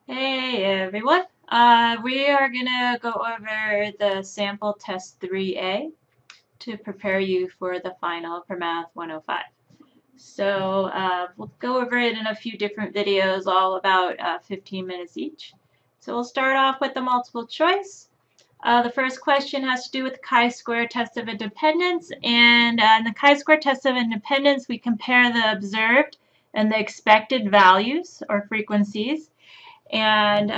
Hey everyone. We are gonna go over the sample test 3A to prepare you for the final for Math 105. So we'll go over it in a few different videos, all about 15 minutes each. So we'll start off with the multiple choice. The first question has to do with the chi-square test of independence, and in the chi-square test of independence, we compare the observed and the expected values or frequencies. And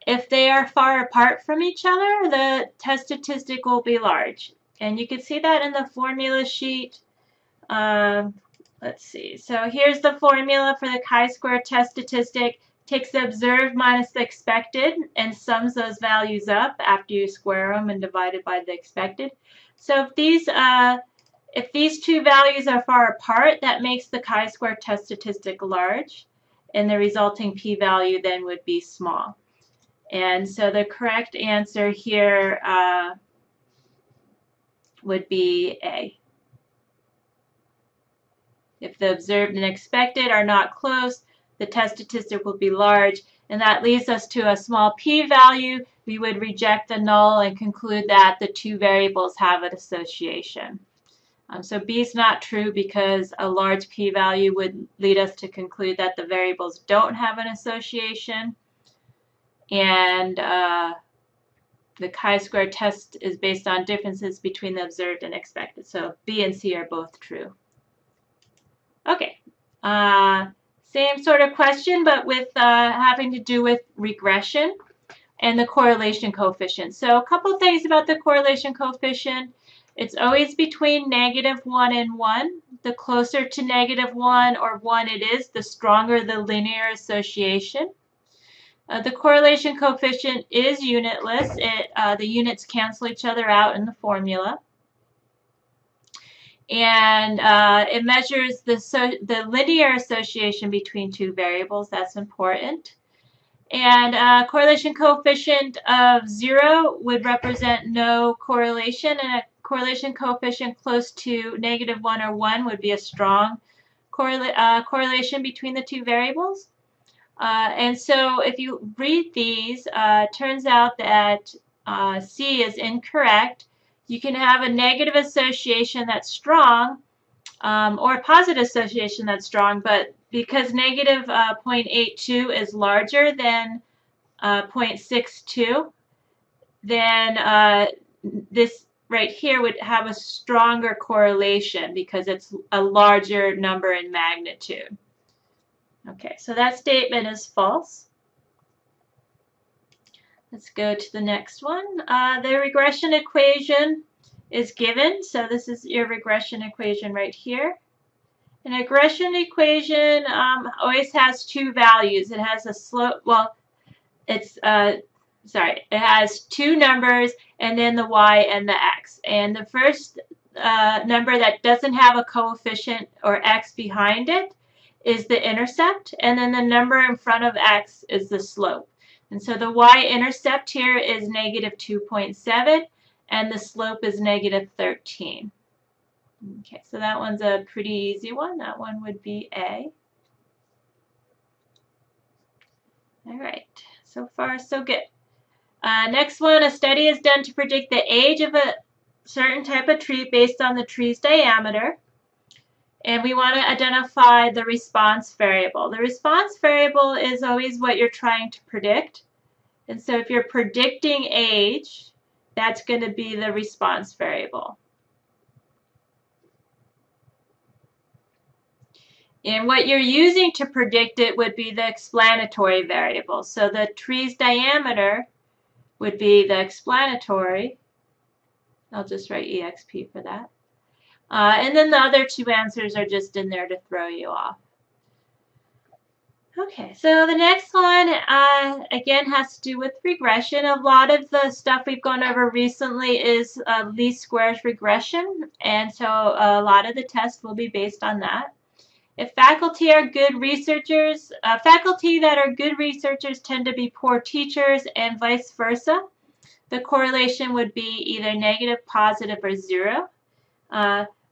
if they are far apart from each other, the test statistic will be large. And you can see that in the formula sheet. Let's see. So here's the formula for the chi-square test statistic. Takes the observed minus the expected and sums those values up after you square them and divide it by the expected. So if these two values are far apart, that makes the chi-square test statistic large, and the resulting p-value then would be small. And so the correct answer here would be A. If the observed and expected are not close, the test statistic will be large, and that leads us to a small p-value. We would reject the null and conclude that the two variables have an association. So B is not true because a large p-value would lead us to conclude that the variables don't have an association. And the chi-square test is based on differences between the observed and expected. So B and C are both true. Okay. Same sort of question, but with having to do with regression and the correlation coefficient. So a couple things about the correlation coefficient. It's always between -1 and 1. The closer to -1 or 1 it is, the stronger the linear association. The correlation coefficient is unitless. The units cancel each other out in the formula. And it measures the linear association between two variables. That's important. And correlation coefficient of 0 would represent no correlation, and a correlation coefficient close to -1 or 1 would be a strong correlation between the two variables. And so if you read these, it turns out that C is incorrect. You can have a negative association that's strong or a positive association that's strong, but because negative 0.82 is larger than 0.62, then this right here would have a stronger correlation because it's a larger number in magnitude. Okay, so that statement is false. Let's go to the next one. The regression equation is given. So this is your regression equation right here. An regression equation always has two values. It has a slope, well, it has two numbers and then the y and the x. And the first number that doesn't have a coefficient or x behind it is the intercept, and then the number in front of x is the slope. And so the y-intercept here is -2.7, and the slope is -13. Okay, so that one's a pretty easy one. That one would be A. All right, so far so good. Next one, a study is done to predict the age of a certain type of tree based on the tree's diameter. And we want to identify the response variable. The response variable is always what you're trying to predict. And so if you're predicting age, that's going to be the response variable. And what you're using to predict it would be the explanatory variable. So the tree's diameter would be the explanatory. I'll just write EXP for that. And then the other two answers are just in there to throw you off. Okay, so the next one, again, has to do with regression. A lot of the stuff we've gone over recently is least squares regression, and so a lot of the tests will be based on that. If faculty are good researchers, faculty that are good researchers tend to be poor teachers, and vice versa. The correlation would be either negative, positive, or 0.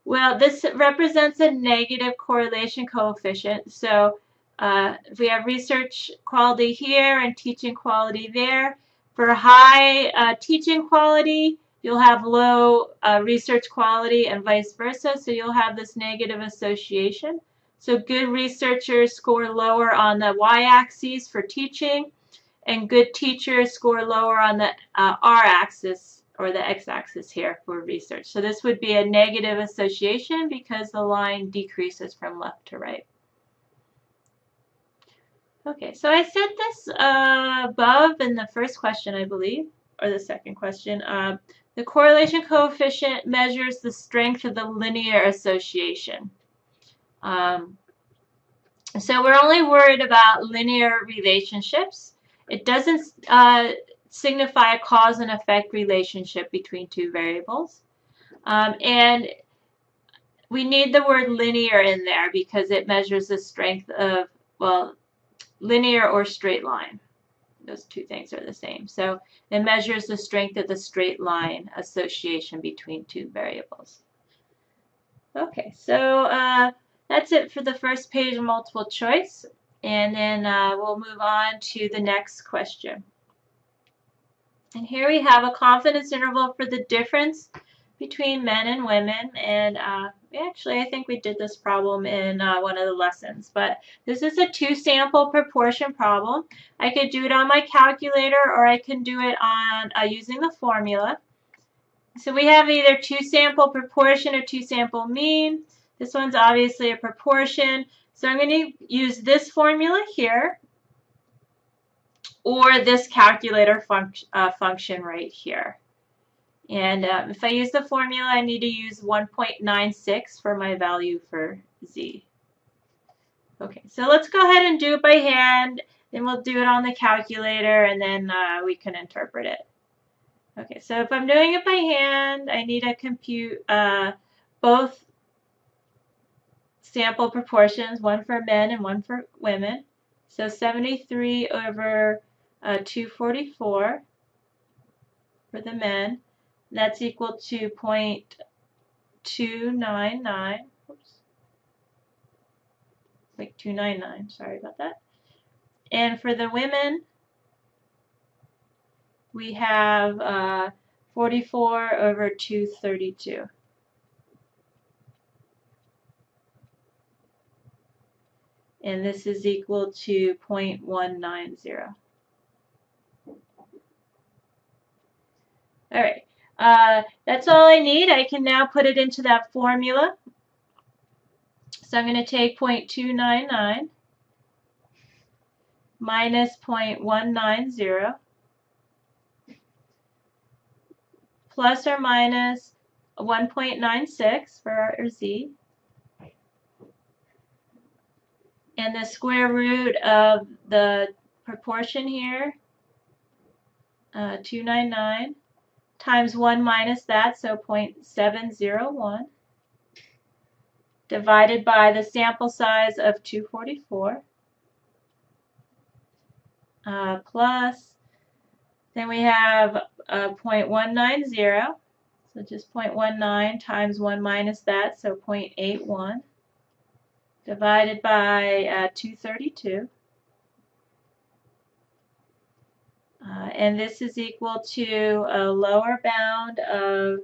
Well, this represents a negative correlation coefficient, so If we have research quality here and teaching quality there, for high teaching quality, you'll have low research quality and vice versa, so you'll have this negative association. So good researchers score lower on the y-axis for teaching, and good teachers score lower on the r-axis or the x-axis here for research. So this would be a negative association because the line decreases from left to right. Okay, so I said this above in the first question, I believe, or the second question. The correlation coefficient measures the strength of the linear association. So we're only worried about linear relationships. It doesn't signify a cause and effect relationship between two variables. And we need the word linear in there because it measures the strength of, well, linear or straight line. Those two things are the same. So it measures the strength of the straight line association between two variables. Okay, so that's it for the first page of multiple choice. And then we'll move on to the next question. And here we have a confidence interval for the difference between men and women. And actually, I think we did this problem in one of the lessons. But this is a two-sample proportion problem. I could do it on my calculator, or I can do it on using the formula. So we have either two-sample proportion or two-sample mean. This one's obviously a proportion. So I'm going to use this formula here, or this calculator function right here. And if I use the formula, I need to use 1.96 for my value for z. Okay, so let's go ahead and do it by hand. Then we'll do it on the calculator, and then we can interpret it. Okay, so if I'm doing it by hand, I need to compute both sample proportions, one for men and one for women. So 73 over 244 for the men. That's equal to 0.299. Oops. Like 299, sorry about that. And for the women, we have 44 over 232. And this is equal to 0.190. All right, that's all I need. I can now put it into that formula. So I'm going to take 0.299 minus 0.190 plus or minus 1.96 for our z. And the square root of the proportion here, 299, times 1 minus that, so 0.701, divided by the sample size of 244, plus, then we have 0.190, so just 0.19 times 1 minus that, so 0.81, divided by 232. And this is equal to a lower bound of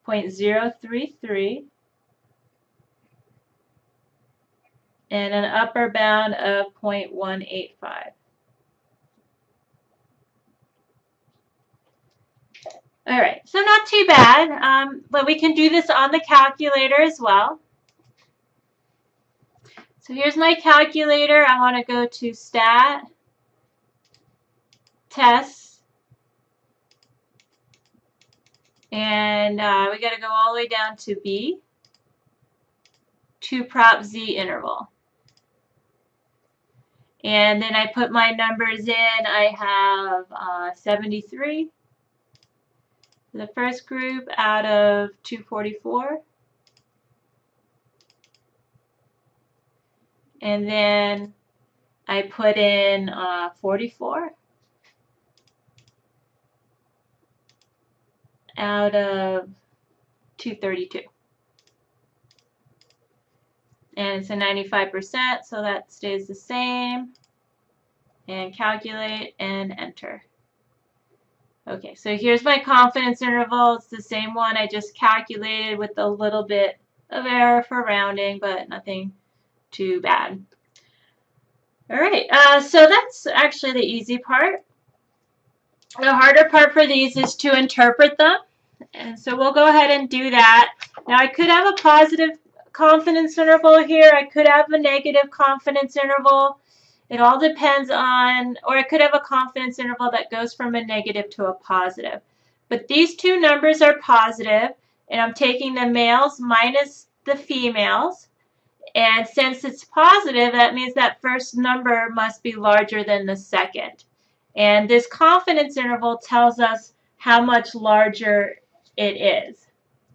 0.033 and an upper bound of 0.185. All right, so not too bad, but we can do this on the calculator as well. So here's my calculator. I want to go to Stat, Tests, and we got to go all the way down to B, 2 prop Z interval. And then I put my numbers in. I have 73 for the first group out of 244. And then I put in 44 out of 232. and it's a 95%, so that stays the same. And calculate and enter. Okay, so here's my confidence interval. It's the same one I just calculated with a little bit of error for rounding, but nothing too bad. All right, so that's actually the easy part. The harder part for these is to interpret them. And so we'll go ahead and do that. Now I could have a positive confidence interval here. I could have a negative confidence interval. It all depends on, or I could have a confidence interval that goes from a negative to a positive. But these two numbers are positive, and I'm taking the males minus the females. And since it's positive, that means that first number must be larger than the second. And this confidence interval tells us how much larger it is.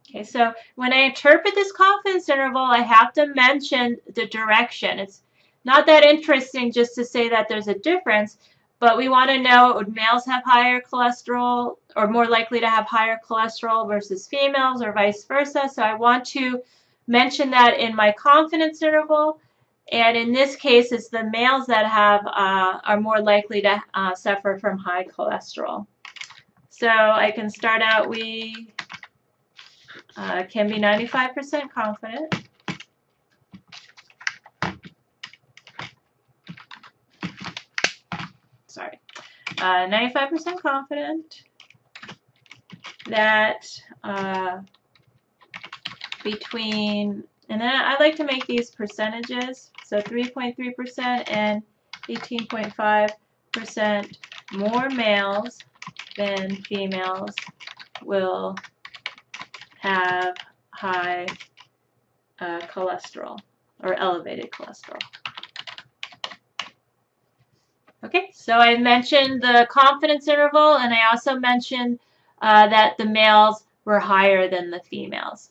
Okay, so when I interpret this confidence interval, I have to mention the direction. It's not that interesting just to say that there's a difference, but we want to know, would males have higher cholesterol or more likely to have higher cholesterol versus females or vice versa? So I want to mention that in my confidence interval. And in this case, it's the males that have are more likely to suffer from high cholesterol. So I can start out, we can be 95% confident. Sorry, 95% confident that between, and then I like to make these percentages, so 3.3% and 18.5% more males than females will have high cholesterol or elevated cholesterol. Okay, so I mentioned the confidence interval, and I also mentioned that the males were higher than the females.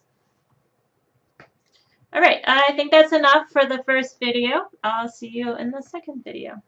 All right, I think that's enough for the first video. I'll see you in the second video.